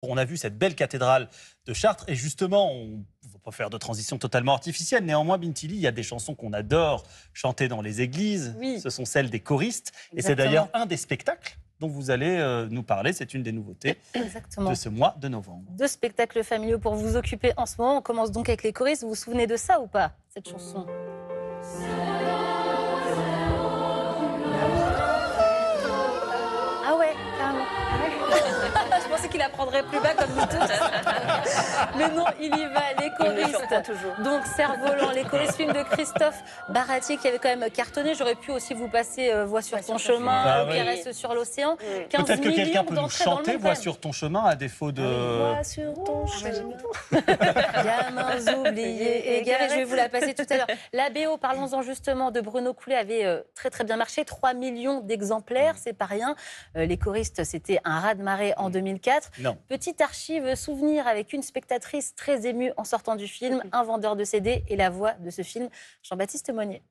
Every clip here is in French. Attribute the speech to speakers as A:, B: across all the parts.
A: On a vu cette belle cathédrale de Chartres et justement, on ne va pas faire de transition totalement artificielle. Néanmoins, Bintili, il y a des chansons qu'on adore chanter dans les églises.
B: Oui.
A: Ce sont celles des choristes.
B: Exactement.
A: Et c'est d'ailleurs un des spectacles dont vous allez nous parler. C'est une des nouveautés
B: Exactement.
A: de ce mois de novembre.
B: 2 spectacles familiaux pour vous occuper en ce moment. On commence donc avec les choristes. Vous vous souvenez de ça ou pas, cette chanson? Ah ouais, carrément. Je pensais qu'il apprendrait plus bas comme nous tous. Mais non, il y va, les choristes. Donc Cerf-Volant, les choristes, film de Christophe Baratier qui avait quand même cartonné. J'aurais pu aussi vous passer Voix sur ton chemin,
A: Ah
B: qui
A: oui.
B: reste sur l'océan. 15
A: Peut-être que quelqu'un
B: millions
A: peut nous
B: d'entrées dans le
A: chanter
B: monde,
A: Voix
B: quand même.
A: sur ton chemin à défaut de...
B: Voix sur ton chemin. Gamins oubliés, égarés. Je vais vous la passer tout à l'heure. La BO, parlons-en justement, de Bruno Coulet avait très très bien marché. 3 millions d'exemplaires, c'est pas rien. Les choristes, c'était un raz-de-marée en 2004.
A: Non.
B: Petite archive souvenir avec une spectatrice très émue en sortant du film, un vendeur de CD et la voix de ce film, Jean-Baptiste Monnier.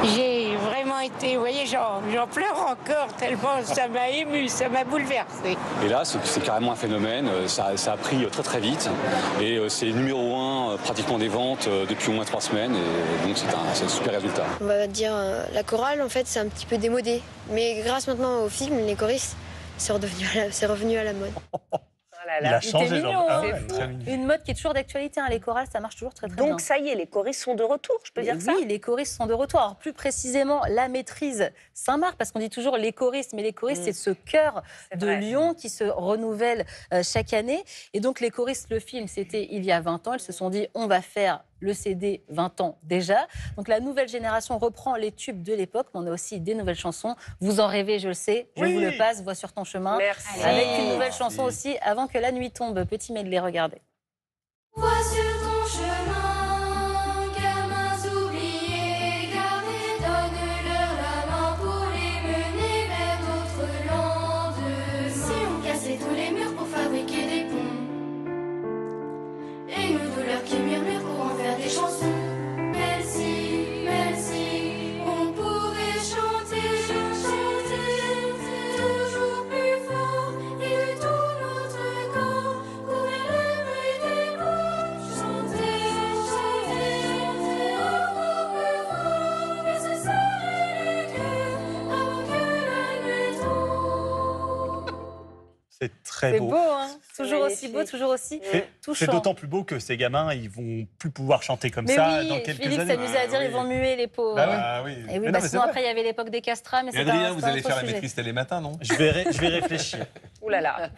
C: J'ai vraiment été, vous voyez, j'en pleure encore tellement ça m'a ému, ça m'a bouleversée.
D: Et là, c'est carrément un phénomène, ça a pris très très vite et c'est numéro 1 pratiquement des ventes depuis au moins 3 semaines et donc c'est un super résultat.
E: On va dire la chorale, en fait, c'est un petit peu démodé. Mais grâce maintenant au film, les choristes, c'est revenu à la mode.
A: Il a
B: Il
A: changé,
B: était mignon,
A: Jean. Ah
B: c'est
A: ouais,
B: fou.
A: très mignon.
B: Une mode qui est toujours d'actualité, hein. Les chorales, ça marche toujours très très bien.
F: Donc ça y est, les choristes sont de retour, je peux dire ça?
B: Oui, les choristes sont de retour. Alors plus précisément, la maîtrise Saint-Marc, parce qu'on dit toujours les choristes, mais les choristes, c'est ce chœur de
F: vrai.
B: Lyon qui se renouvelle chaque année. Et donc les choristes, le film, c'était il y a 20 ans. Ils se sont dit, on va faire le CD 20 ans déjà. Donc la nouvelle génération reprend les tubes de l'époque, mais on a aussi des nouvelles chansons. Vous en rêvez, je le sais. Je
A: Oui.
B: vous le passe, Voix sur ton chemin.
F: Merci.
B: Avec une nouvelle chanson aussi, Avant que la nuit tombe. Petit medley, regardez.
G: Vois sur ton chemin, gamins oubliés, gardés, donne-leur la main pour les mener vers d'autres landes. Si on cassait tous les murs pour fabriquer des ponts, et nos douleurs qui murmurent pour en faire des chansons. Merci, merci, on pourrait chanter, toujours plus fort, et de tout notre corps, courir le bruit des mots, chanter, encore plus fort, et se serrer les cœurs avant que la nuit tombe.
A: C'est très
B: C'est
A: beau.
B: beau, hein. Toujours
F: magnifique.
B: aussi beau, toujours aussi
A: C'est
B: touchant.
A: d'autant plus beau que ces gamins, ils vont plus pouvoir chanter comme
B: Mais
A: ça
B: oui,
A: dans quelques
B: Philippe
A: années.
B: s'amusait à dire ils vont muer les pauvres.
A: Bah oui.
B: Et oui,
A: Mais
B: bah
A: non, mais
B: sinon
A: c'est
B: après il y avait l'époque des castrats, mais
H: Et
B: c'est
H: Adrien,
B: un
H: vous
B: c'est un
H: allez
B: autre
H: faire la
B: sujet.
H: maîtrise télématin, non?
A: Je vais réfléchir.
F: Ouh là là.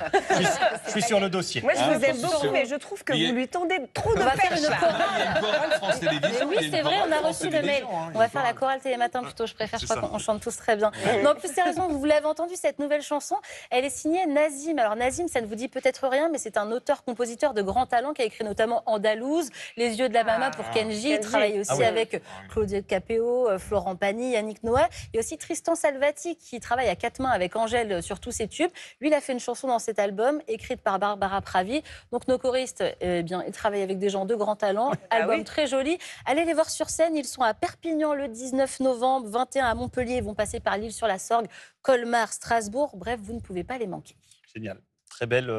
A: Je suis sur le dossier.
F: Moi, je vous aime
H: attention.
F: beaucoup, mais je trouve que
H: Il y a-
F: vous lui tendez trop de
B: On va faire
F: perches.
B: une
H: Il y a
B: chorale.
H: une chorale France Télévisions.
B: Mais oui, c'est vrai, on a reçu le mail. On va faire la chorale Télématin plutôt, je préfère, je crois qu'on chante tous très bien. Non, plus sérieusement, vous l'avez entendu, cette nouvelle chanson, elle est signée Nazim. Alors Nazim, ça ne vous dit peut-être rien, mais c'est un auteur-compositeur de grand talent qui a écrit notamment Andalouse, Les yeux de la Mama pour Kenji. Il travaille aussi
A: Ah oui.
B: avec Claudio Capéo, Florent Pagny, Yannick Noah. Il y a aussi Tristan Salvati qui travaille à 4 mains avec Angèle sur tous ses tubes. Lui, il a fait une chanson dans cet album, écrite par Barbara Pravi. Donc nos choristes, eh bien, ils travaillent avec des gens de grand talent. Album
F: oui.
B: très joli. Allez les voir sur scène. Ils sont à Perpignan le 19 novembre, 21 à Montpellier. Ils vont passer par l'Île-sur-la-Sorgue, Colmar, Strasbourg. Bref, vous ne pouvez pas les manquer.
A: Génial.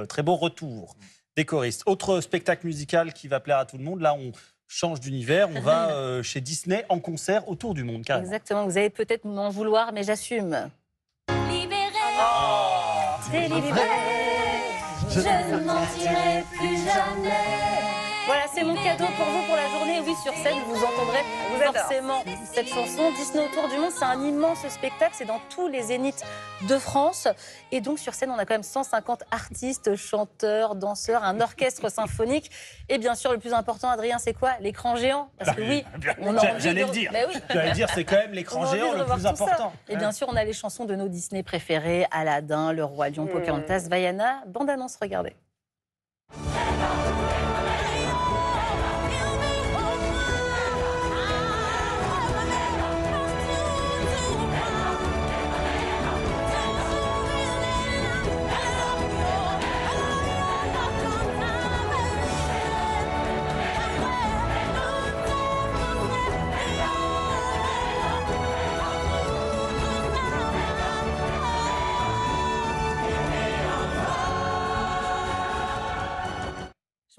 A: Très beau retour des choristes. Autre spectacle musical qui va plaire à tout le monde. Là, on change d'univers. On va chez Disney en concert autour du monde, carrément.
B: Exactement. Vous allez peut-être m'en vouloir, mais j'assume.
G: Libéré,
B: Délivré,
G: je ne mentirai plus jamais.
B: Voilà, c'est mon cadeau pour vous pour la journée. Oui, sur scène, vous entendrez
F: vous adore.
B: forcément cette chanson. Disney autour du monde, c'est un immense spectacle. C'est dans tous les zéniths de France. Et donc, sur scène, on a quand même 150 artistes, chanteurs, danseurs, un orchestre symphonique. Et bien sûr, le plus important, Adrien, c'est quoi? L'écran géant. Parce que oui, on a envie
A: J'allais
B: de...
A: le dire.
B: Mais oui.
A: J'allais dire, c'est quand même
B: On
A: l'écran
B: a envie
A: géant
B: de
A: le
B: revoir
A: plus
B: tout ça.
A: important.
B: Et bien sûr, on a les chansons de nos Disney préférés, Aladdin, Le Roi Lion, Pocahontas, Vaiana. Bande-annonce, regardez.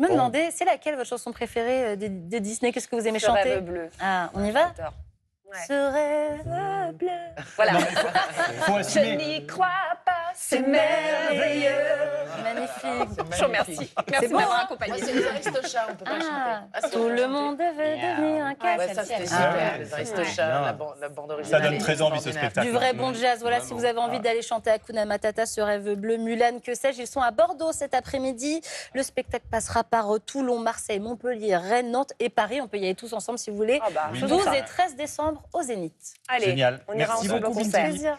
B: Je me demandais, c'est laquelle votre chanson préférée de Disney? Qu'est-ce que vous aimez
F: Ce
B: chanter?
F: rêve bleu.
B: Ah, on y va?
F: J'adore. Ouais.
B: Ce rêve bleu.
F: Voilà.
A: Faut
F: Je
A: assumer.
F: n'y crois pas, c'est merveilleux.
B: Magnifique.
F: Je vous remercie. Merci de
B: beau,
F: m'avoir
B: hein.
F: accompagné.
I: C'est les Aristochats, on peut pas le
B: Ah,
I: chanter.
B: tout le monde veut devenir un
I: Ah,
B: cas.
I: ouais, ça c'était
B: celle-ci,
I: super,
A: ouais.
I: les Aristochats,
A: Ouais.
I: la bande
A: Ça
I: originale.
A: donne
I: est
A: très envie ce
I: extraordinaire.
A: spectacle.
B: Du vrai bon jazz. Voilà, si vous avez envie d'aller chanter Hakuna Matata, ce rêve bleu, Mulan, que sais-je, ils sont à Bordeaux cet après-midi. Le spectacle passera par Toulon, Marseille, Montpellier, Rennes, Nantes et Paris. On peut y aller tous ensemble si vous voulez.
F: Ah bah,
B: 12 et 13 décembre au Zénith.
F: Allez,
A: Génial.
F: on ira
A: Merci
F: ensemble au
A: beaucoup,
F: concert.
A: Cindy.
B: Plaisir.